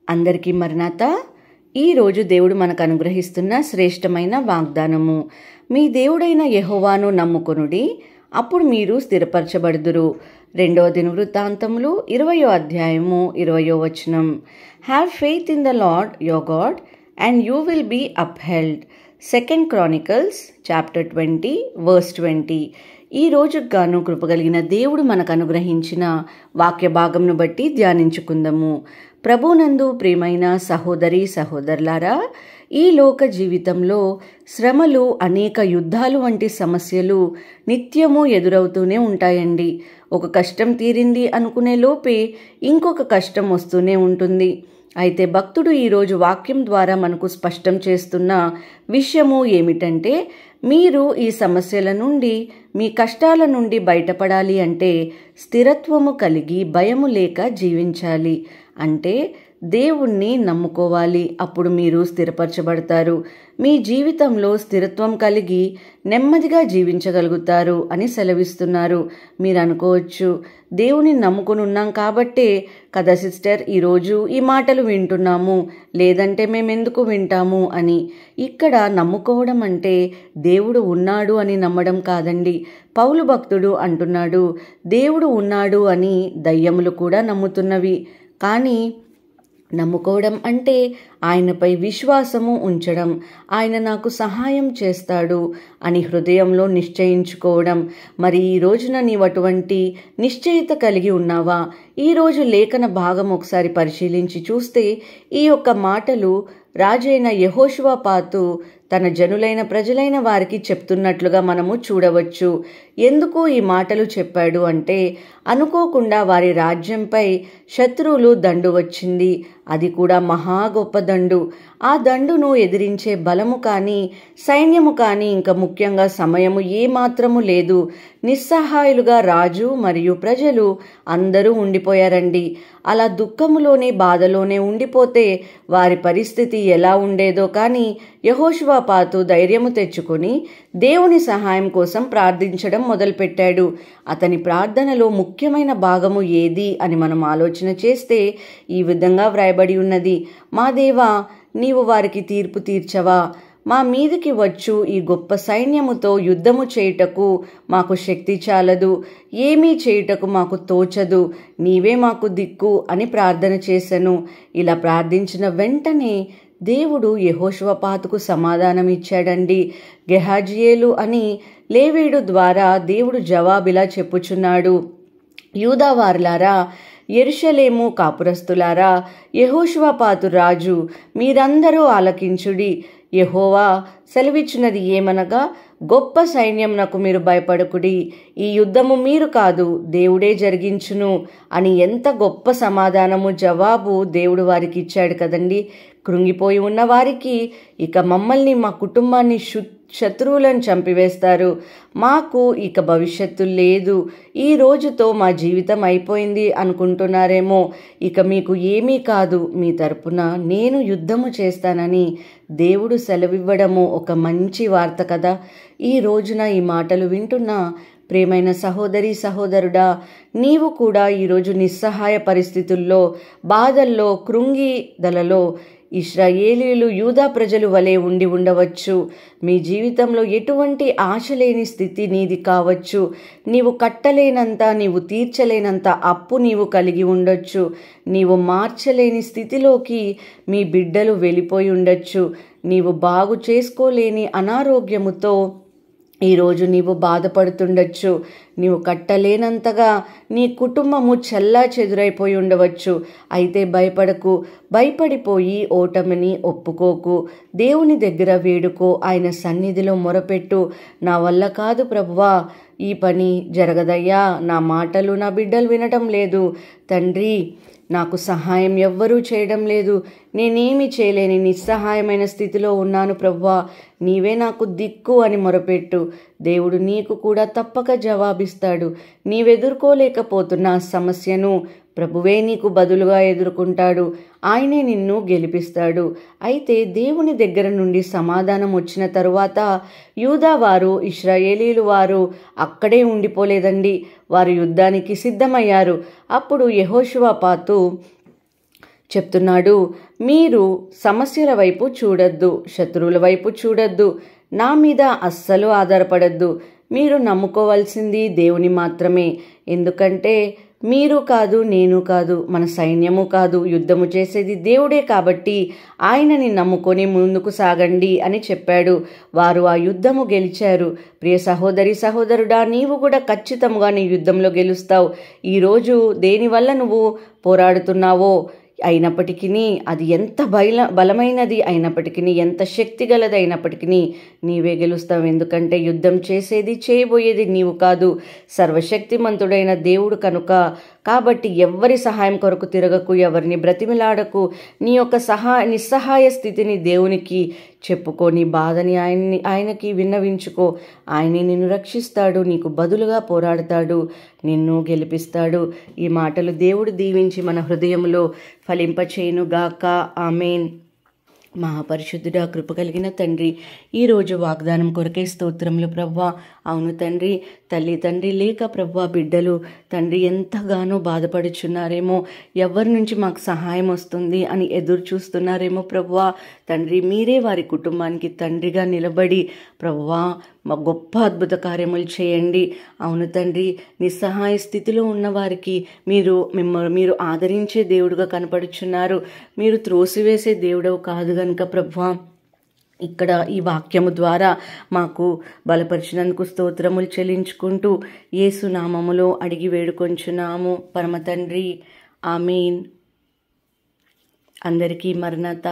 అందరికీ మరణాత. ఈరోజు దేవుడు మనకు అనుగ్రహిస్తున్న శ్రేష్టమైన వాగ్దానము, మీ దేవుడైన యెహోవాను నమ్ముకొనుడి, అప్పుడు మీరు స్థిరపరచబడుదురు. 2వ దినవృత్తాంతములు 20వ అధ్యాయము 20వ వచనం. Have faith in the Lord your God and you will be upheld. 2 Chronicles chapter 20 verse 20. ఈ రోజుకు గాను కృపగలిగిన దేవుడు మనకు అనుగ్రహించిన వాక్య భాగంను బట్టి ధ్యానించుకుందాము. ప్రభునందు ప్రియమైన సహోదరి సహోదరులారా, ఈ లోక జీవితంలో శ్రమలు, అనేక యుద్ధాలు వంటి సమస్యలు నిత్యము ఎదురవుతూనే ఉంటాయండి. ఒక కష్టం తీరింది అనుకునే లోపే ఇంకొక కష్టం వస్తూనే ఉంటుంది. అయితే భక్తుడు ఈరోజు వాక్యం ద్వారా మనకు స్పష్టం చేస్తున్న విషయము ఏమిటంటే, మీరు ఈ సమస్యల నుండి, మీ కష్టాల నుండి బయటపడాలి అంటే స్థిరత్వము కలిగి భయము లేక జీవించాలి. అంటే దేవుణ్ణి నమ్ముకోవాలి. అప్పుడు మీరు స్థిరపరచబడతారు. మీ జీవితంలో స్థిరత్వం కలిగి నెమ్మదిగా జీవించగలుగుతారు అని సెలవిస్తున్నారు. మీరు అనుకోవచ్చు, దేవుని నమ్ముకుని ఉన్నాం కాబట్టే కదా సిస్టర్ ఈరోజు ఈ మాటలు వింటున్నాము, లేదంటే మేమెందుకు వింటాము అని. ఇక్కడ నమ్ముకోవడం అంటే దేవుడు ఉన్నాడు అని నమ్మడం కాదండి. పౌలు భక్తుడు అంటున్నాడు, దేవుడు ఉన్నాడు అని దయ్యములు కూడా నమ్ముతున్నవి. కానీ నమ్ముకోవడం అంటే ఆయనపై విశ్వాసము ఉంచడం, ఆయన నాకు సహాయం చేస్తాడు అని హృదయంలో నిశ్చయించుకోవడం. మరి ఈ రోజున నీవు అటువంటి నిశ్చయిత కలిగి ఉన్నావా? ఈరోజు లేఖన భాగం ఒకసారి పరిశీలించి చూస్తే ఈ యొక్క మాటలు రాజైన యెహోషువపాతు తన జనులైన ప్రజలైన వారికి చెప్తున్నట్లుగా మనము చూడవచ్చు. ఎందుకు ఈ మాటలు చెప్పాడు అంటే, అనుకోకుండా వారి రాజ్యంపై శత్రువులు దండు వచ్చింది. అది కూడా మహా గొప్ప దండు. ఆ దండును ఎదిరించే బలము కానీ, సైన్యము కానీ, ఇంకా ముఖ్యంగా సమయము ఏమాత్రము లేదు. నిస్సహాయులుగా రాజు మరియు ప్రజలు అందరూ ఉండిపోయారండి. అలా దుఃఖములోనే, బాధలోనే ఉండిపోతే వారి పరిస్థితి ఎలా ఉండేదో. కానీ యెహోషువపాతు ధైర్యము తెచ్చుకొని దేవుని సహాయం కోసం ప్రార్థించడం మొదలుపెట్టాడు. అతని ప్రార్థనలో ముఖ్యమైన భాగము ఏది అని మనం ఆలోచన చేస్తే ఈ విధంగా వ్రాయబడి ఉన్నది. మా దేవా, నీవు వారికి తీర్పు తీర్చవా? మా మీదికి వచ్చు ఈ గొప్ప సైన్యముతో యుద్ధము చేయుటకు మాకు శక్తి చాలదు, ఏమీ చేయుటకు మాకు తోచదు, నీవే మాకు దిక్కు అని ప్రార్థన చేశాను. ఇలా ప్రార్థించిన వెంటనే దేవుడు యెహోషువపాతుకు సమాధానం ఇచ్చాడండి. గెహాజియేలు అని లేవీయుడు ద్వారా దేవుడు జవాబిలా చెప్పుచున్నాడు, యూదావారులారా, యెరూషలేము కాపురస్తులారా, యెహోషువపాతు రాజు, మీరందరూ ఆలకించుడి. యెహోవా సెలవిచ్చినది ఏమనగా, గొప్ప సైన్యమునకు మీరు భయపడకుడి, ఈ యుద్ధము మీరు కాదు, దేవుడే జరిగించును అని ఎంత గొప్ప సమాధానము, జవాబు దేవుడు వారికి ఇచ్చాడు కదండి. కృంగిపోయి ఉన్న వారికి, ఇక మమ్మల్ని, మా కుటుంబాన్ని శత్రువులను చంపివేస్తారు, మాకు ఇక భవిష్యత్తు లేదు, ఈ రోజుతో మా జీవితం అయిపోయింది అనుకుంటున్నారేమో. ఇక మీకు ఏమీ కాదు, మీ తరపున నేను యుద్ధము చేస్తానని దేవుడు సెలవివ్వడము ఒక మంచి వార్త కదా. ఈ రోజున ఈ మాటలు వింటున్న ప్రియమైన సహోదరి సహోదరుడా, నీవు కూడా ఈరోజు నిస్సహాయ పరిస్థితుల్లో, బాధల్లో, కృంగిదలలో ఇశ్రాయేలీయులు, యూదా ప్రజలు వలె ఉండి ఉండవచ్చు. మీ జీవితంలో ఎటువంటి ఆశ లేని స్థితి నీది కావచ్చు. నీవు కట్టలేనంత, నీవు తీర్చలేనంత అప్పు నీవు కలిగి ఉండొచ్చు. నీవు మార్చలేని స్థితిలోకి మీ బిడ్డలు వెళ్ళిపోయి ఉండొచ్చు. నీవు బాగు చేసుకోలేని అనారోగ్యముతో ఈరోజు నీవు బాధపడుతుండొచ్చు. నీవు కట్టలేనంతగా నీ కుటుంబము చెల్లా చెదురైపోయి ఉండవచ్చు. అయితే భయపడకు, భయపడిపోయి ఓటమిని ఒప్పుకోకు. దేవుని దగ్గర వేడుకో, ఆయన సన్నిధిలో మొరపెట్టు. నా వల్ల కాదు ప్రభువా, ఈ పని జరగదయ్యా, నా మాటలు నా బిడ్డలు వినటం లేదు తండ్రి, నాకు సహాయం ఎవ్వరూ చేయడం లేదు, నేనేమి చేయలేని నిస్సహాయమైన స్థితిలో ఉన్నాను ప్రభువా, నీవే నాకు దిక్కు అని మొరపెట్టు. దేవుడు నీకు కూడా తప్పక జవాబిస్తాడు. నీవెదుర్కోలేకపోతున్న సమస్యను ప్రభువే నీకు బదులుగా ఎదుర్కొంటాడు. ఆయనే నిన్ను గెలిపిస్తాడు. అయితే దేవుని దగ్గర నుండి సమాధానం వచ్చిన తరువాత యూదా వారు, ఇశ్రాయేలీలు వారు అక్కడే ఉండిపోలేదండి. వారు యుద్ధానికి సిద్ధమయ్యారు. అప్పుడు యెహోషువపాతు చెప్తున్నాడు, మీరు సమస్యల వైపు చూడొద్దు, శత్రువుల వైపు చూడొద్దు, నా మీద అస్సలు ఆధారపడద్దు. మీరు నమ్ముకోవాల్సింది దేవుని మాత్రమే. ఎందుకంటే మీరు కాదు, నేను కాదు, మన సైన్యము కాదు, యుద్ధము చేసేది దేవుడే. కాబట్టి ఆయనని నమ్ముకొని ముందుకు సాగండి అని చెప్పాడు. వారు ఆ యుద్ధము గెలిచారు. ప్రియ సహోదరి సహోదరుడా, నీవు కూడా ఖచ్చితంగా నీ యుద్ధంలో గెలుస్తావు. ఈరోజు దేనివల్ల నువ్వు పోరాడుతున్నావో అయినప్పటికీ, అది ఎంత బలమైనది అయినప్పటికీ, ఎంత శక్తి గలది అయినప్పటికీ నీవే గెలుస్తావు. ఎందుకంటే యుద్ధం చేసేది, చేయబోయేది నీవు కాదు, సర్వశక్తిమంతుడైన దేవుడు కనుక. కాబట్టి ఎవ్వరి సహాయం కొరకు తిరగకు, ఎవరిని బ్రతిమిలాడకు. నీ యొక్క నిస్సహాయ స్థితిని దేవునికి చెప్పుకో, నీ బాధని ఆయనకి విన్నవించుకో. ఆయనే నిన్ను రక్షిస్తాడు, నీకు బదులుగా పోరాడతాడు, నిన్ను గెలిపిస్తాడు. ఈ మాటలు దేవుడు దీవించి మన హృదయంలో ఫలింపచేయునుగాక. ఆమేన్. మహాపరిశుద్ధుడా, కృప కలిగిన తండ్రి, ఈరోజు వాగ్దానం కొరకే స్తోత్రములు ప్రభువా. అవును తండ్రి, తల్లి తండ్రి లేక ప్రభువా బిడ్డలు తండ్రి ఎంతగానో బాధపడుచున్నారేమో, ఎవరి నుంచి మాకు సహాయం వస్తుంది అని ఎదురు చూస్తున్నారేమో ప్రభువా. తండ్రి, మీరే వారి కుటుంబానికి తండ్రిగా నిలబడి ప్రభువా మా గొప్ప అద్భుత కార్యములు చేయండి. అవును తండ్రి, నిస్సహాయ స్థితిలో ఉన్న వారికి మీరు ఆదరించే దేవుడుగా కనపడుచున్నారు. మీరు త్రోసివేసే దేవుడవు కాదు గనుక ప్రభువా, ఇక్కడ ఈ వాక్యము ద్వారా మాకు బలపరిచినందుకు స్తోత్రములు చెల్లించుకుంటూ యేసు నామములో అడిగి వేడుకొంచున్నాము పరమ తండ్రి. ఆమేన్. అందరికీ మరణత.